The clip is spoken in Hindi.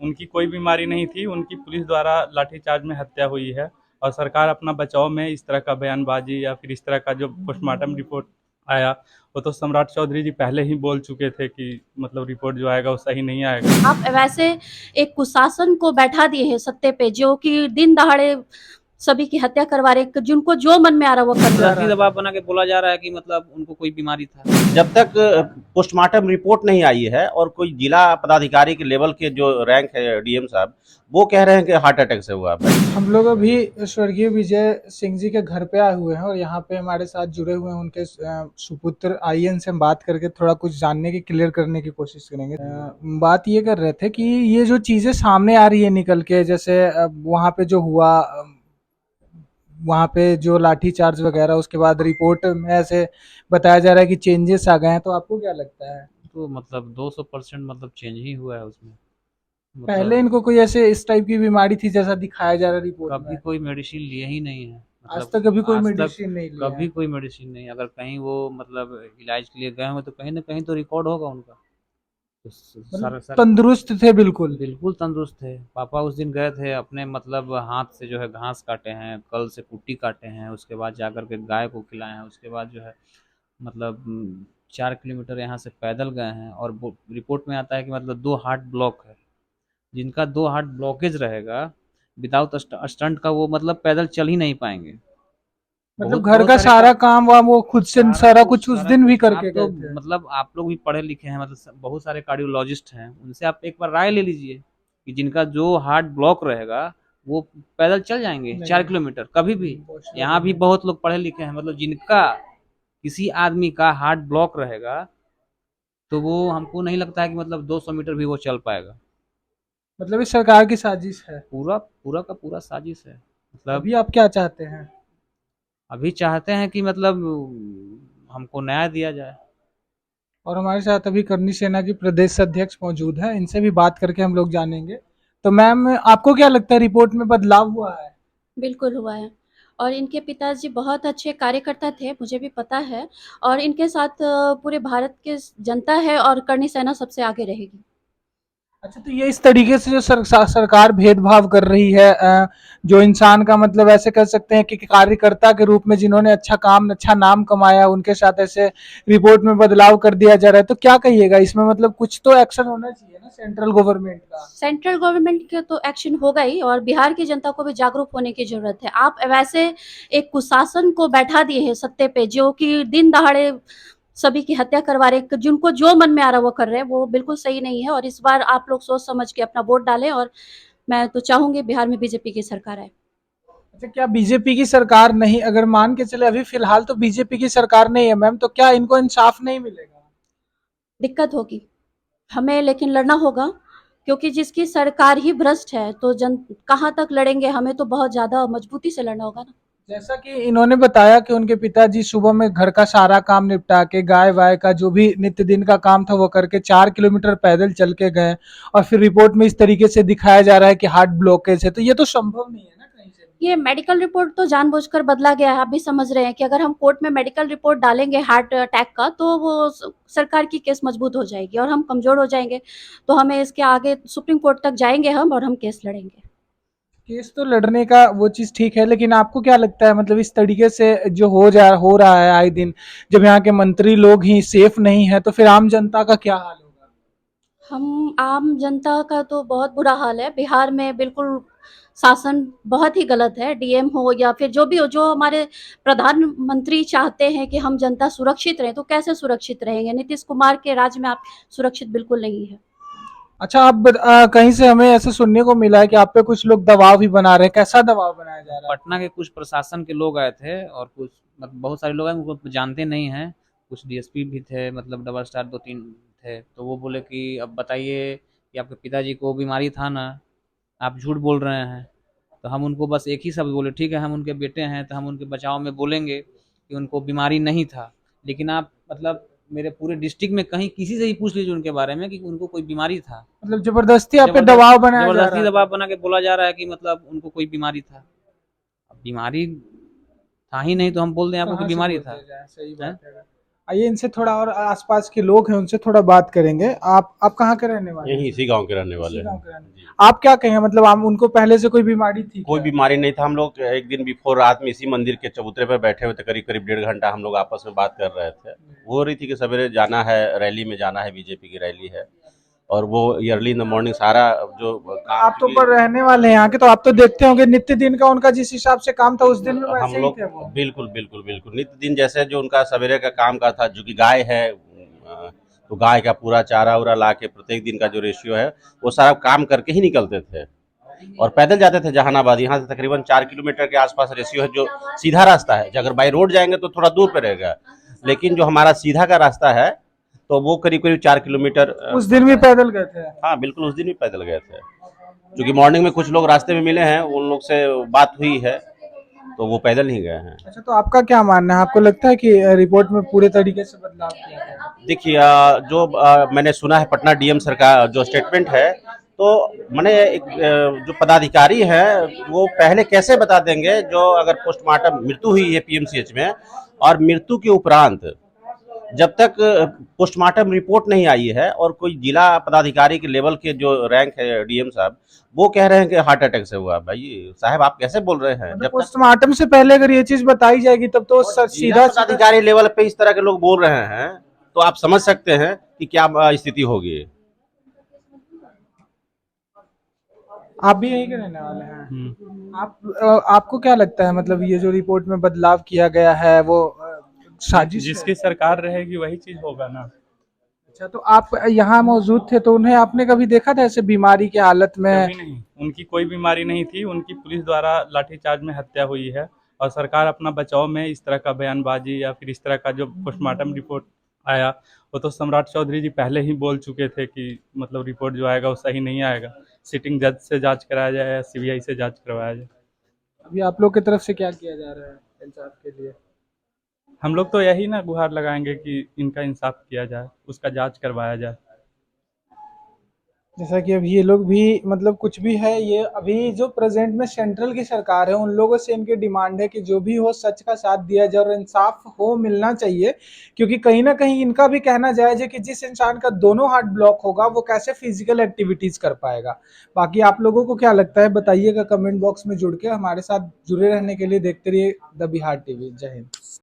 उनकी कोई बीमारी नहीं थी, उनकी पुलिस द्वारा लाठीचार्ज में हत्या हुई है। और सरकार अपना बचाव में इस तरह का बयानबाजी या फिर इस तरह का जो पोस्टमार्टम रिपोर्ट आया, वो तो सम्राट चौधरी जी पहले ही बोल चुके थे कि मतलब रिपोर्ट जो आएगा वो सही नहीं आएगा। आप वैसे एक कुशासन को बैठा दिए हैं सत्ते पे, जो कि दिन दहाड़े सभी की हत्या करवा रहे, जिनको जो मन में आ रहा वो कर जा जबरदस्ती रहा दबाव है। बना के बोला जा रहा है कि मतलब उनको कोई बीमारी था। जब तक पोस्टमार्टम रिपोर्ट नहीं आई है और कोई जिला पदाधिकारी के लेवल के जो रैंक है डीएम साहब, वो कह रहे हैं कि हार्ट अटैक से हुआ है। हम लोग अभी स्वर्गीय विजय सिंह जी के घर पे आए हुए हैं और यहाँ पे हमारे साथ जुड़े हुए हैं उनके सुपुत्र आईएन से हम बात करके थोड़ा कुछ जानने की, क्लियर करने की कोशिश करेंगे। बात ये कर रहे थे कि ये जो चीजें सामने आ रही है निकल के, जैसे वहाँ पे जो हुआ, वहाँ पे जो लाठी चार्ज वगैरह, उसके बाद रिपोर्ट में ऐसे बताया जा रहा है कि चेंजेस आ गए हैं, तो आपको क्या लगता है? तो मतलब 200% मतलब चेंज ही हुआ है उसमें। पहले मतलब इनको कोई ऐसे इस टाइप की बीमारी थी जैसा दिखाया जा रहा है रिपोर्ट कभी में? कोई मेडिसिन लिए ही नहीं है। आज मतलब तक कभी कोई आज तक मेडिसिन नहीं लिया कभी है। कोई मेडिसिन नहीं। अगर कहीं वो मतलब इलाज के लिए गए हों तो कहीं ना कहीं तो रिकॉर्ड होगा उनका। तो मतलब सर तंदुरुस्त थे बिल्कुल। बिल्कुल तंदुरुस्त थे। पापा उस दिन गए थे अपने मतलब हाथ से जो है घास काटे हैं, कल से कुट्टी काटे हैं, उसके बाद जाकर के गाय को खिलाए हैं, उसके बाद जो है मतलब 4 किलोमीटर यहाँ से पैदल गए हैं। और रिपोर्ट में आता है कि मतलब 2 हार्ट ब्लॉक है। जिनका 2 हार्ट ब्लॉकेज रहेगा विदाउट स्टंट का, वो मतलब पैदल चल ही नहीं पाएंगे। बहुत मतलब घर बहुत का सारे सारा काम वाम वो खुद से सारा कुछ उस सारा दिन भी कुछ करके आप गए लोग थे? मतलब आप लोग भी पढ़े लिखे हैं, मतलब बहुत सारे कार्डियोलॉजिस्ट हैं, उनसे आप एक बार राय ले लीजिए कि जिनका जो हार्ट ब्लॉक रहेगा वो पैदल चल जाएंगे 4 किलोमीटर कभी भी। यहाँ भी बहुत लोग पढ़े लिखे हैं, मतलब जिनका किसी आदमी का हार्ट ब्लॉक रहेगा तो वो हमको नहीं लगता है कि मतलब 200 मीटर भी वो चल पाएगा। मतलब इस सरकार की साजिश है। पूरा पूरा का पूरा साजिश है। मतलब अभी आप क्या चाहते हैं? अभी चाहते हैं कि मतलब हमको न्याय दिया जाए। और हमारे साथ अभी करनी सेना की प्रदेश अध्यक्ष मौजूद है, इनसे भी बात करके हम लोग जानेंगे। तो मैम, आपको क्या लगता है रिपोर्ट में बदलाव हुआ है? बिल्कुल हुआ है। और इनके पिताजी बहुत अच्छे कार्यकर्ता थे, मुझे भी पता है। और इनके साथ पूरे भारत की जनता है और करनी सेना सबसे आगे रहेगी। अच्छा, तो ये इस तरीके से जो सरकार भेदभाव कर रही है, जो इंसान का मतलब ऐसे कर सकते हैं कि कार्यकर्ता के रूप में जिन्होंने अच्छा काम, अच्छा नाम कमाया, उनके साथ ऐसे रिपोर्ट में बदलाव कर दिया जा रहा है, तो क्या कहिएगा इसमें? मतलब कुछ तो एक्शन होना चाहिए ना सेंट्रल गवर्नमेंट का। सेंट्रल गवर्नमेंट का तो एक्शन होगा ही, और बिहार की जनता को भी जागरूक होने की ज़रूरत है। आप वैसे एक कुशासन को बैठा दिए हैं सत्ते पे, जो कि दिन दहाड़े सभी की हत्या करवा रहे, जिनको जो मन में आ रहा वो कर रहे हैं, वो बिल्कुल सही नहीं है। और इस बार आप लोग सोच समझ के अपना वोट डालें, और मैं तो चाहूँगी बिहार में बीजेपी की सरकार आए। अच्छा, क्या बीजेपी की सरकार नहीं, अगर मान के चले अभी फिलहाल तो बीजेपी की सरकार नहीं है मैम, तो क्या इनको इंसाफ नहीं मिलेगा? दिक्कत होगी, हमें लेकिन लड़ना होगा, क्योंकि जिसकी सरकार ही भ्रष्ट है तो जन कहाँ तक लड़ेंगे? हमें तो बहुत ज़्यादा मजबूती से लड़ना होगा ना। जैसा कि इन्होंने बताया कि उनके पिताजी सुबह में घर का सारा काम निपटा के, गाय वाय का जो भी नित्य दिन का काम था वो करके 4 किलोमीटर पैदल चल के गए, और फिर रिपोर्ट में इस तरीके से दिखाया जा रहा है कि हार्ट ब्लॉकेज है, तो ये तो संभव नहीं है ना कहीं से भी। ये मेडिकल रिपोर्ट तो जानबूझकर बदला गया है। आप भी समझ रहे हैं कि अगर हम कोर्ट में मेडिकल रिपोर्ट डालेंगे हार्ट अटैक का, तो वो सरकार की केस मजबूत हो जाएगी और हम कमजोर हो जाएंगे। तो हमें इसके आगे सुप्रीम कोर्ट तक जाएंगे हम, और हम केस लड़ेंगे। केस तो लड़ने का वो चीज ठीक है, लेकिन आपको क्या लगता है मतलब इस तरीके से जो हो रहा है आए दिन, जब यहाँ के मंत्री लोग ही सेफ नहीं है, तो फिर आम जनता का क्या हाल होगा? हम आम जनता का तो बहुत बुरा हाल है बिहार में। बिल्कुल शासन बहुत ही गलत है, डीएम हो या फिर जो भी हो। जो हमारे प्रधानमंत्री चाहते हैं कि हम जनता सुरक्षित रहें, तो कैसे सुरक्षित रहेंगे? नीतीश कुमार के राज में आप सुरक्षित बिल्कुल नहीं है। अच्छा, आप कहीं से हमें ऐसे सुनने को मिला है कि आप पे कुछ लोग दबाव भी बना रहे हैं, कैसा दबाव बनाया जा रहा है? पटना के कुछ प्रशासन के लोग आए थे और कुछ मतलब बहुत सारे लोग हैं उनको जानते नहीं हैं। कुछ डीएसपी भी थे, मतलब डबल स्टार 2-3 थे। तो वो बोले कि अब बताइए कि आपके पिताजी को बीमारी था ना, आप झूठ बोल रहे हैं। तो हम उनको बस एक ही शब्द बोले, ठीक है हम उनके बेटे हैं तो हम उनके बचाव में बोलेंगे कि उनको बीमारी नहीं था। लेकिन आप मतलब मेरे पूरे डिस्ट्रिक्ट में कहीं किसी से ही पूछ लीजिए उनके बारे में कि उनको कोई बीमारी था। मतलब जबरदस्ती आप पे जबरदस्त दबाव बनाया जा जबरदस्ती रहा था? दबाव बना के बोला जा रहा है कि मतलब उनको कोई बीमारी था। अब बीमारी था ही नहीं तो हम बोल दें आपको कि कहाँ से बीमारी बोल था। दिया जाए, सही हैं? बात है। आइए इनसे थोड़ा, और आसपास के लोग हैं उनसे थोड़ा बात करेंगे। आप कहाँ के रहने वाले हैं? यहीं इसी गांव के रहने वाले इसी हैं। गांव के रहने। जी। आप क्या कहेंगे, मतलब आप उनको पहले से कोई बीमारी थी कोई क्या? बीमारी नहीं था। हम लोग एक दिन बिफोर रात में इसी मंदिर के चबूतरे पर बैठे हुए थे, करीब करीब 1.5 घंटा हम लोग आपस में बात कर रहे थे। वो हो रही थी कि सवेरे जाना है, रैली में जाना है, बीजेपी की रैली है, और वो अर्ली इन द मॉर्निंग सारा जो काम आप तो पर रहने वाले हैं यहाँ के, तो आप तो देखते होंगे नित्य दिन का उनका जिस हिसाब से काम था उस दिन में हम वैसे ही लोग थे वो। बिल्कुल बिल्कुल बिल्कुल नित्य दिन जैसे जो उनका सवेरे का काम का था, जो कि गाय है, तो गाय का पूरा चारा उरा ला के प्रत्येक दिन का जो रेशियो है वो सारा काम करके ही निकलते थे, और पैदल जाते थे जहानाबाद। यहाँ से तकरीबन 4 किलोमीटर के आसपास रेशियो है, जो सीधा रास्ता है। अगर बाई रोड जाएंगे तो थोड़ा दूर पे रहेगा, लेकिन जो हमारा सीधा का रास्ता है तो वो करीब करीब 4 किलोमीटर। उस दिन भी पैदल गए थे? हाँ बिल्कुल, उस दिन भी पैदल गए थे, क्योंकि मॉर्निंग में कुछ लोग रास्ते में मिले हैं, उन लोग से बात हुई है, तो वो पैदल ही गए हैं। अच्छा, तो आपका क्या मानना है, आपको लगता है कि रिपोर्ट में पूरे तरीके से बदलाव किया गया? देखिए, जो मैंने सुना है पटना डीएम सरकार जो स्टेटमेंट है, तो मैंने एक जो पदाधिकारी है वो पहले कैसे बता देंगे, जो अगर पोस्टमार्टम मृत्यु हुई है पीएमसीएच में, और मृत्यु के उपरांत जब तक पोस्टमार्टम रिपोर्ट नहीं आई है, और कोई जिला पदाधिकारी के लेवल के जो रैंक है डीएम साहब, वो कह रहे हैं कि हार्ट अटैक से हुआ। भाई साहब, आप कैसे बोल रहे हैं? मतलब जब तक पोस्टमार्टम से पहले अगर ये चीज बताई जाएगी तब तो जिला सीधा पदाधिकारी लेवल पे इस तरह के लोग बोल रहे हैं, तो आप समझ सकते हैं कि क्या स्थिति होगी। आप भी यहीं के रहने वाले हैं? आपको क्या लगता है, मतलब ये जो रिपोर्ट में बदलाव किया गया है वो साजिश है? जिसकी सरकार रहेगी वही चीज होगा ना। अच्छा, तो आप यहाँ मौजूद थे तो उन्हें आपने कभी देखा था ऐसे बीमारी की हालत में? कभी नहीं, उनकी कोई बीमारी नहीं थी। उनकी पुलिस द्वारा लाठीचार्ज में हत्या हुई है, और सरकार अपना बचाव में इस तरह का बयानबाजी या फिर इस तरह का जो पोस्टमार्टम रिपोर्ट आया, वो तो सम्राट चौधरी जी पहले ही बोल चुके थे कि मतलब रिपोर्ट जो आएगा वो सही नहीं आएगा। सिटिंग जज से जांच कराया जाए या सीबीआई से जांच करवाया जाए। अभी आप लोग की तरफ से क्या किया जा रहा है इंसाफ के लिए? हम लोग तो यही ना गुहार लगाएंगे कि इनका इंसाफ किया जाए, उसका जांच करवाया जाए। जैसा कि अभी ये लोग भी, मतलब कुछ भी है, ये अभी जो प्रेजेंट में सेंट्रल की सरकार है उन लोगों से इनकी डिमांड है कि जो भी हो सच का साथ दिया जाए और इंसाफ हो मिलना चाहिए, क्योंकि कहीं ना कहीं इनका भी कहना जायज है कि जिस इंसान का दोनों हार्ट ब्लॉक होगा वो कैसे फिजिकल एक्टिविटीज कर पाएगा। बाकी आप लोगों को क्या लगता है बताइएगा कमेंट बॉक्स में जुड़ के। हमारे साथ जुड़े रहने के लिए देखते रहिए द बिहार टीवी। जय हिंद।